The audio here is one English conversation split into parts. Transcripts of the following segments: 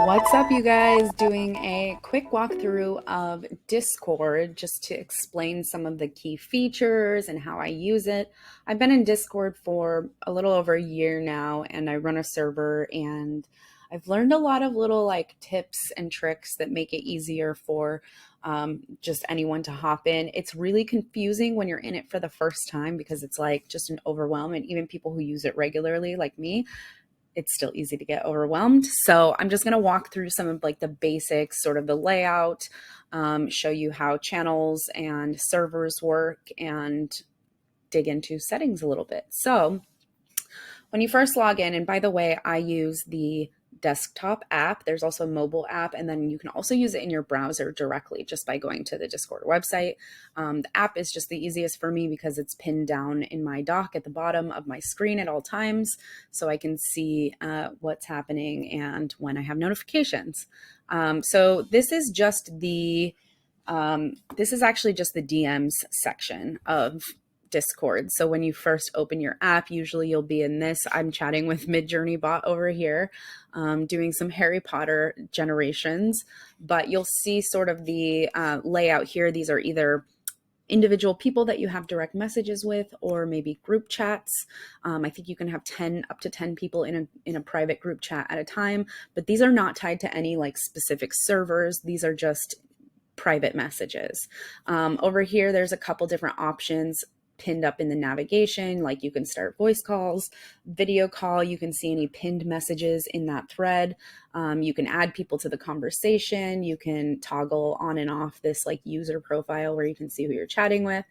What's up, you guys? Doing a quick walkthrough of Discord just to explain some of the key features and how I use it. I've been in Discord for a little over a year now, and I run a server, and I've learned a lot of little tips and tricks that make it easier for just anyone to hop in. It's really confusing when you're in it for the first time because it's like just an overwhelm, and even people who use it regularly, like me, it's still easy to get overwhelmed. So I'm just going to walk through some of the basics, sort of the layout, show you how channels and servers work, and dig into settings a little bit. So when you first log in, and by the way, I use the desktop app. There's also a mobile app, and then you can also use it in your browser directly just by going to the Discord website. The app is just the easiest for me because it's pinned down in my dock at the bottom of my screen at all times, so I can see what's happening and when I have notifications. So this is actually just the DMs section of Discord. So when you first open your app, usually you'll be in this. I'm chatting with Midjourney bot over here, doing some Harry Potter generations, but you'll see sort of the layout here. These are either individual people that you have direct messages with, or maybe group chats. I think you can have up to 10 people in a private group chat at a time, but these are not tied to any specific servers. These are just private messages. Over here, there's a couple different options pinned up in the navigation, like you can start voice calls, video call, you can see any pinned messages in that thread. You can add people to the conversation, you can toggle on and off this user profile where you can see who you're chatting with.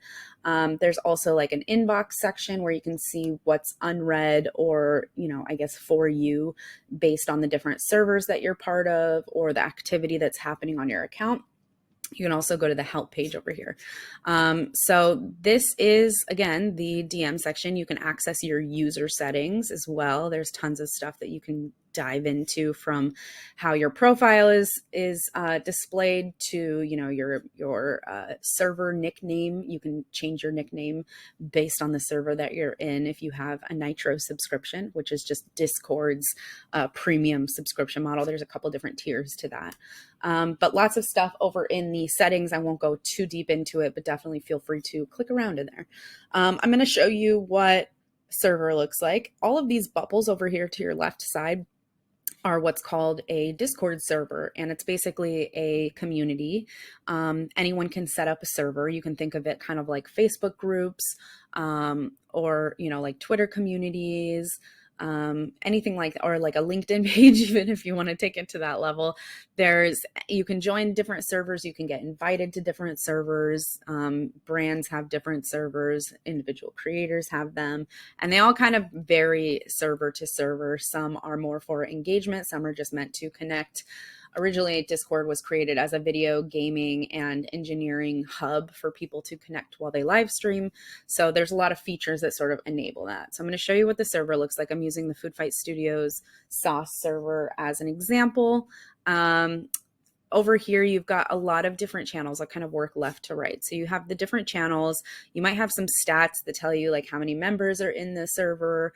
There's also an inbox section where you can see what's unread, or I guess for you, based on the different servers that you're part of or the activity that's happening on your account. You can also go to the help page over here. So this is, again, the DM section. You can access your user settings as well. There's tons of stuff that you can dive into, from how your profile is displayed to your server nickname. You can change your nickname based on the server that you're in. If you have a Nitro subscription, which is just Discord's premium subscription model, there's a couple different tiers to that. But lots of stuff over in the settings. I won't go too deep into it, but definitely feel free to click around in there. I'm going to show you what server looks like. All of these bubbles over here to your left side are what's called a Discord server, and it's basically a community. Anyone can set up a server. You can think of it kind of like Facebook groups, or like Twitter communities, anything or a LinkedIn page, even if you want to take it to that level. You can join different servers, you can get invited to different servers. Brands have different servers, individual creators have them, and they all kind of vary server to server. Some are more for engagement, some are just meant to connect. Originally, Discord was created as a video, gaming, and engineering hub for people to connect while they live stream. So there's a lot of features that sort of enable that. So I'm going to show you what the server looks like. I'm using the Food Fight Studios sauce server as an example. Over here, you've got a lot of different channels that kind of work left to right. So you have the different channels. You might have some stats that tell you how many members are in the server.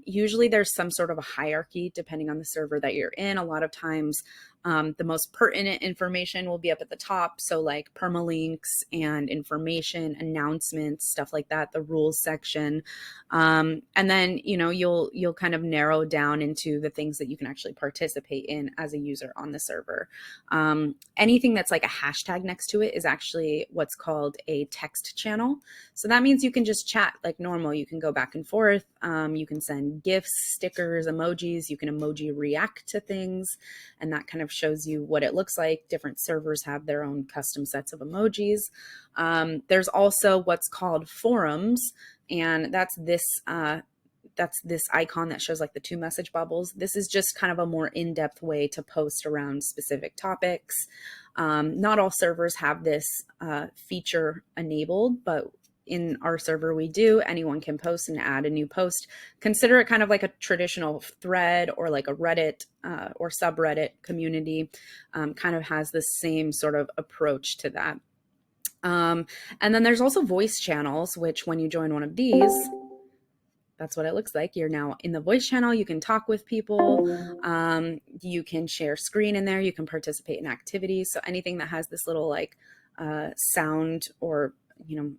Usually there's some sort of a hierarchy depending on the server that you're in. A lot of times the most pertinent information will be up at the top. So permalinks and information, announcements, stuff like that, the rules section. And then, you'll kind of narrow down into the things that you can actually participate in as a user on the server. Anything that's like a hashtag next to it is actually what's called a text channel. So that means you can just chat like normal. You can go back and forth. You can send GIFs, stickers, emojis. You can emoji react to things, and that kind of shows you what it looks like. Different servers have their own custom sets of emojis. There's also what's called forums, and that's this icon that shows the two message bubbles. This is just kind of a more in-depth way to post around specific topics. Not all servers have this feature enabled, but in our server we do. Anyone can post and add a new post. Consider it kind of like a traditional thread, or like a Reddit or subreddit community. Kind of has the same sort of approach to that. And then there's also voice channels, which when you join one of these, that's what it looks like. You're now in the voice channel. You can talk with people. You can share screen in there. You can participate in activities. So anything that has this little like sound or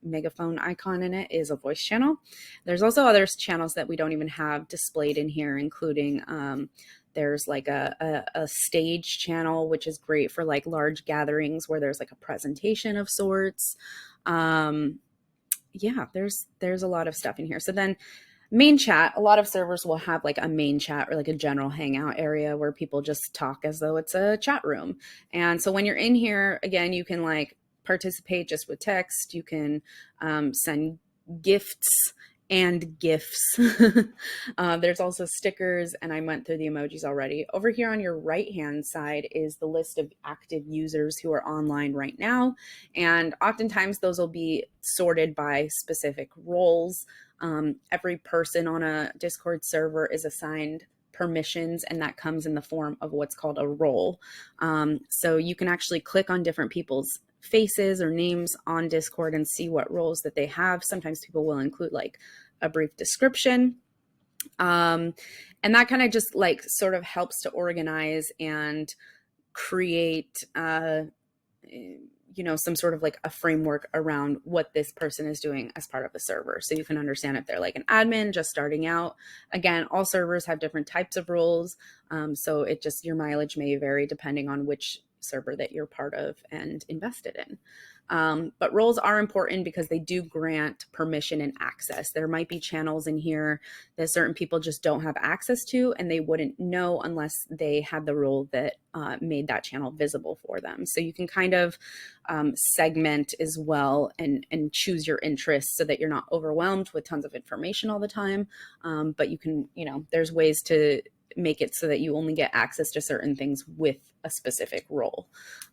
megaphone icon in it is a voice channel. There's also other channels that we don't even have displayed in here, including there's like a stage channel, which is great for like large gatherings where there's like a presentation of sorts. Yeah, there's a lot of stuff in here. So then main chat, a lot of servers will have like a main chat or like a general hangout area where people just talk as though it's a chat room. And so when you're in here, again, you can like participate just with text. You can send gifts and GIFs. There's also stickers, and I went through the emojis already. Over here on your right-hand side is the list of active users who are online right now. And oftentimes those will be sorted by specific roles. Every person on a Discord server is assigned permissions, and that comes in the form of what's called a role. So you can actually click on different people's faces or names on Discord and see what roles that they have. Sometimes people will include like a brief description. And that kind of just like sort of helps to organize and create, some sort of like a framework around what this person is doing as part of the server. So you can understand if they're like an admin just starting out. Again, all servers have different types of roles. So it just, your mileage may vary depending on which server that you're part of and invested in. But roles are important because they do grant permission and access. There might be channels in here that certain people just don't have access to, and they wouldn't know unless they had the role that made that channel visible for them. So you can kind of segment as well and choose your interests so that you're not overwhelmed with tons of information all the time. But you can, there's ways to make it so that you only get access to certain things with a specific role.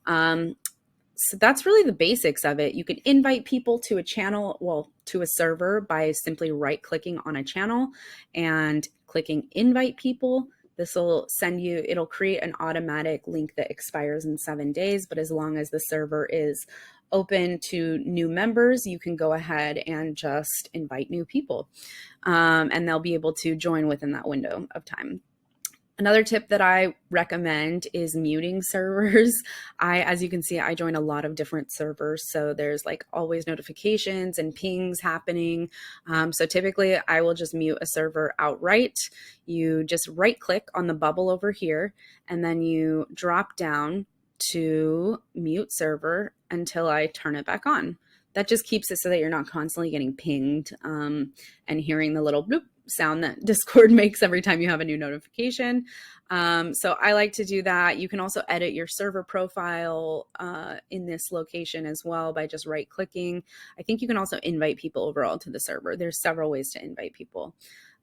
So that's really the basics of it. You can invite people to a channel, to a server by simply right-clicking on a channel and clicking invite people. This will send you, it'll create an automatic link that expires in 7 days, but as long as the server is open to new members, you can go ahead and just invite new people. And they'll be able to join within that window of time. Another tip that I recommend is muting servers. As you can see, I join a lot of different servers. So there's like always notifications and pings happening. So typically I will just mute a server outright. You just right click on the bubble over here, and then you drop down to mute server until I turn it back on. That just keeps it so that you're not constantly getting pinged and hearing the little bloop sound that Discord makes every time you have a new notification. So I like to do that. You can also edit your server profile in this location as well by just right clicking. I think you can also invite people overall to the server. There's several ways to invite people.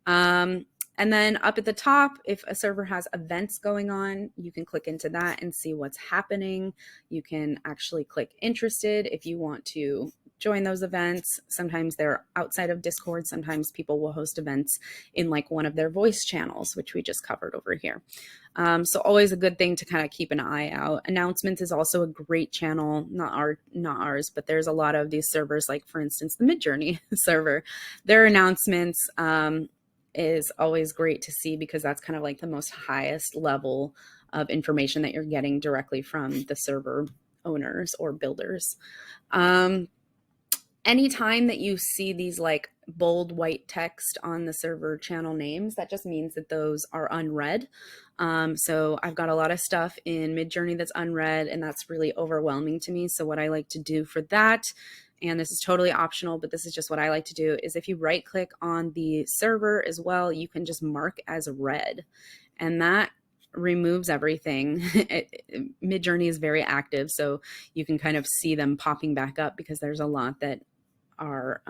And then up at the top, if a server has events going on, you can click into that and see what's happening. You can actually click interested if you want to join those events. Sometimes they're outside of Discord. Sometimes people will host events in like one of their voice channels, which we just covered over here. So always a good thing to kind of keep an eye out. Announcements is also a great channel, not ours, but there's a lot of these servers, like for instance, the Midjourney server. Their announcements is always great to see because that's kind of like the most highest level of information that you're getting directly from the server owners or builders. Anytime that you see these like bold white text on the server channel names, that just means that those are unread. So I've got a lot of stuff in Midjourney that's unread, and that's really overwhelming to me. So what I like to do for that, and this is totally optional, but this is just what I like to do, is if you right click on the server as well, you can just mark as read, and that removes everything. Midjourney is very active, so you can kind of see them popping back up because there's a lot that are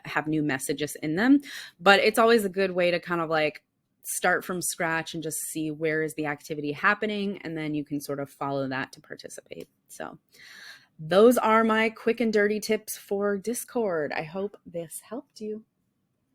have new messages in them. But it's always a good way to kind of like start from scratch and just see where is the activity happening, and then you can sort of follow that to participate. So those are my quick and dirty tips for Discord. I hope this helped you.